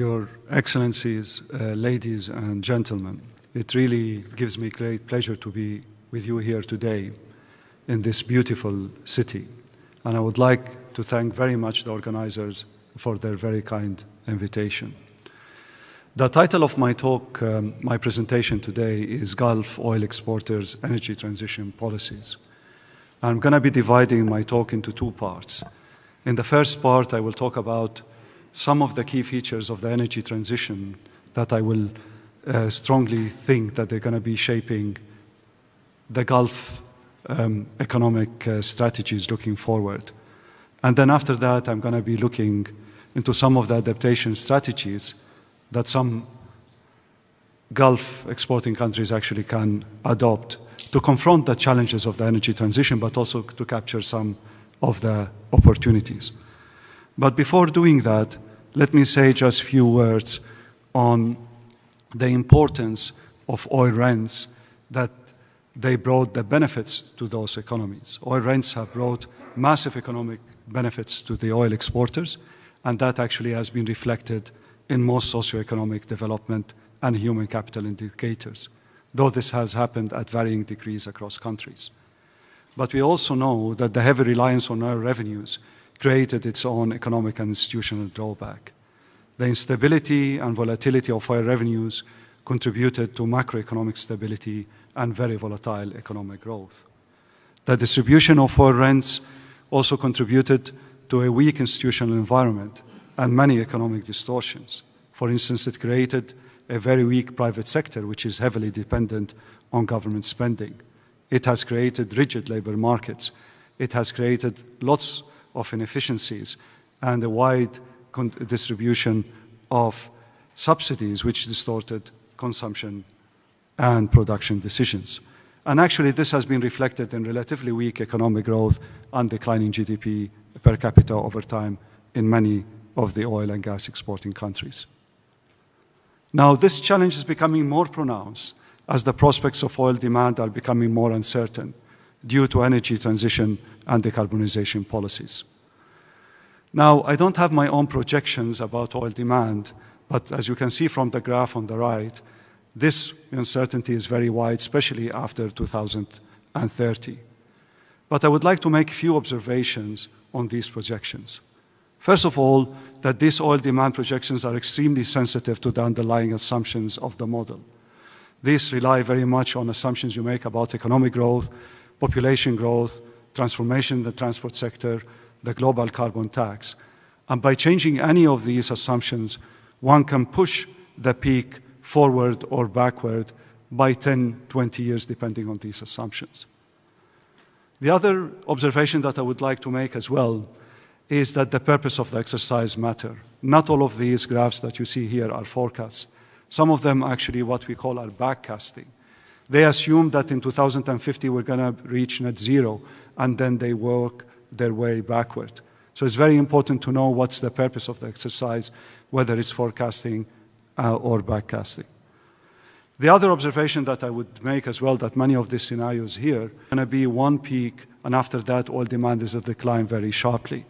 Your Excellencies, ladies and gentlemen, it really gives me great pleasure to be with you here today in this beautiful city. And I would like to thank very much the organizers for their very kind invitation. The title of my talk, my presentation today is Gulf Oil Exporters' Energy Transition Policies. I'm going to be dividing my talk into two parts. In the first part, I will talk about some of the key features of the energy transition that I will strongly think that they're going to be shaping the Gulf economic strategies looking forward. And then after that, I'm going to be looking into some of the adaptation strategies that some Gulf exporting countries actually can adopt to confront the challenges of the energy transition, but also to capture some of the opportunities. But before doing that, let me say just a few words on the importance of oil rents, that they brought the benefits to those economies. Oil rents have brought massive economic benefits to the oil exporters, and that actually has been reflected in most socioeconomic development and human capital indicators, though this has happened at varying degrees across countries. But we also know that the heavy reliance on oil revenues created its own economic and institutional drawback. The instability and volatility of oil revenues contributed to macroeconomic stability and very volatile economic growth. The distribution of oil rents also contributed to a weak institutional environment and many economic distortions. For instance, it created a very weak private sector, which is heavily dependent on government spending. It has created rigid labor markets. It has created lots of inefficiencies and a wide distribution of subsidies, which distorted consumption and production decisions. And actually, this has been reflected in relatively weak economic growth and declining GDP per capita over time in many of the oil and gas exporting countries. Now, this challenge is becoming more pronounced as the prospects of oil demand are becoming more uncertain due to energy transition and decarbonization policies. Now, I don't have my own projections about oil demand, but as you can see from the graph on the right, this uncertainty is very wide, especially after 2030. But I would like to make a few observations on these projections. First of all, that these oil demand projections are extremely sensitive to the underlying assumptions of the model. These rely very much on assumptions you make about economic growth, population growth, transformation in the transport sector, the global carbon tax. And by changing any of these assumptions, one can push the peak forward or backward by 10, 20 years, depending on these assumptions. The other observation that I would like to make as well is that the purpose of the exercise matter. Not all of these graphs that you see here are forecasts. Some of them actually what we call are backcasting. They assume that in 2050 we're going to reach net zero, and then they work their way backward. So it's very important to know what's the purpose of the exercise, whether it's forecasting or backcasting. The other observation that I would make as well, that many of these scenarios here are going to be one peak, and after that oil demand is a decline very sharply.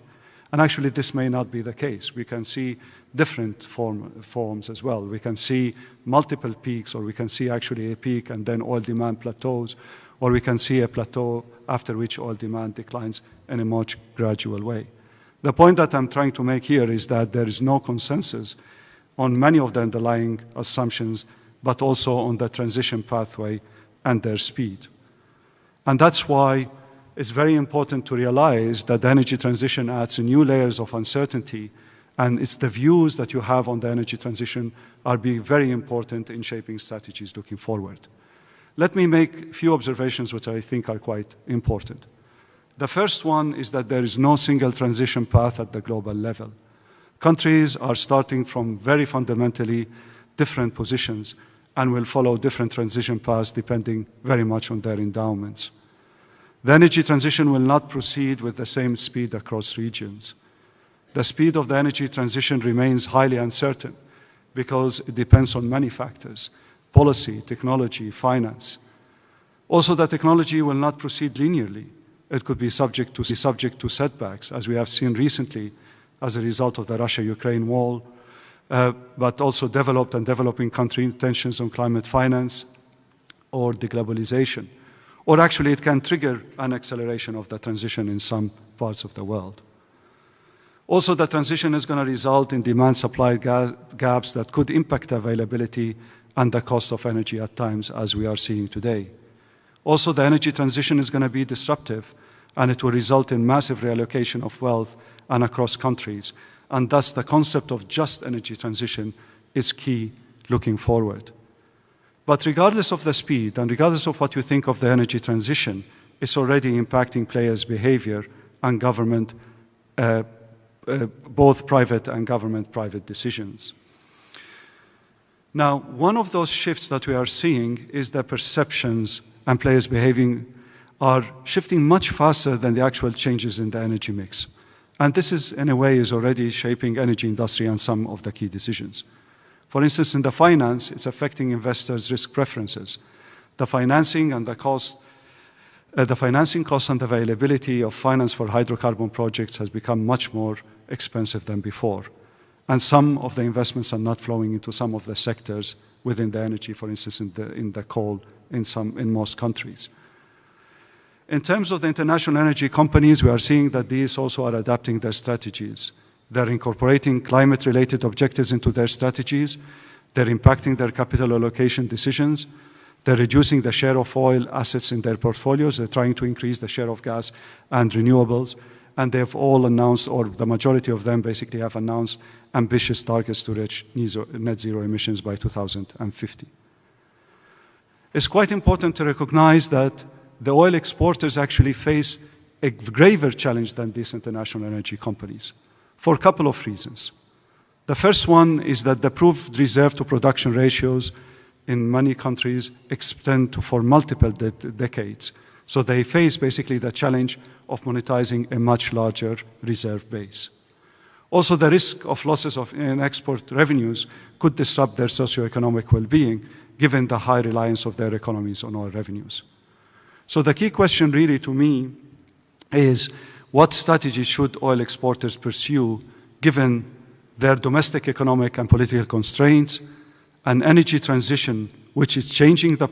And actually this may not be the case. We can see different forms as well. We can see multiple peaks, or we can see actually a peak and then oil demand plateaus, or we can see a plateau after which oil demand declines in a much gradual way. The point that I'm trying to make here is that there is no consensus on many of the underlying assumptions, but also on the transition pathway and their speed. And that's why it's very important to realize that the energy transition adds new layers of uncertainty, and it's the views that you have on the energy transition are being very important in shaping strategies looking forward. Let me make a few observations which I think are quite important. The first one is that there is no single transition path at the global level. Countries are starting from very fundamentally different positions and will follow different transition paths depending very much on their endowments. The energy transition will not proceed with the same speed across regions. The speed of the energy transition remains highly uncertain because it depends on many factors: policy, technology, finance. Also, the technology will not proceed linearly. It could be subject to setbacks, as we have seen recently as a result of the Russia-Ukraine war, but also developed and developing country tensions on climate finance or deglobalization. Or actually, it can trigger an acceleration of the transition in some parts of the world. Also, the transition is going to result in demand-supply gaps that could impact availability and the cost of energy at times, as we are seeing today. Also, the energy transition is going to be disruptive, and it will result in massive reallocation of wealth and across countries. And thus, the concept of just energy transition is key looking forward. But regardless of the speed, and regardless of what you think of the energy transition, it's already impacting players' behavior and government, both private and government-private decisions. Now, one of those shifts that we are seeing is the perceptions and players behaving are shifting much faster than the actual changes in the energy mix. And this is, in a way, is already shaping energy industry and some of the key decisions. For instance, in the finance, it's affecting investors' risk preferences. The financing and the cost, the financing cost and availability of finance for hydrocarbon projects has become much more expensive than before. And some of the investments are not flowing into some of the sectors within the energy, for instance, in the coal in most countries. In terms of the international energy companies, we are seeing that these also are adapting their strategies. They're incorporating climate-related objectives into their strategies. They're impacting their capital allocation decisions. They're reducing the share of oil assets in their portfolios. They're trying to increase the share of gas and renewables. And they've all announced, or the majority of them basically have announced, ambitious targets to reach net zero emissions by 2050. It's quite important to recognize that the oil exporters actually face a graver challenge than these international energy companies, for a couple of reasons. The first one is that the proved reserve to production ratios in many countries extend for multiple decades. So they face basically the challenge of monetizing a much larger reserve base. Also, the risk of losses in export revenues could disrupt their socioeconomic well-being, given the high reliance of their economies on oil revenues. So the key question really to me is, what strategy should oil exporters pursue given their domestic economic and political constraints, an energy transition which is changing the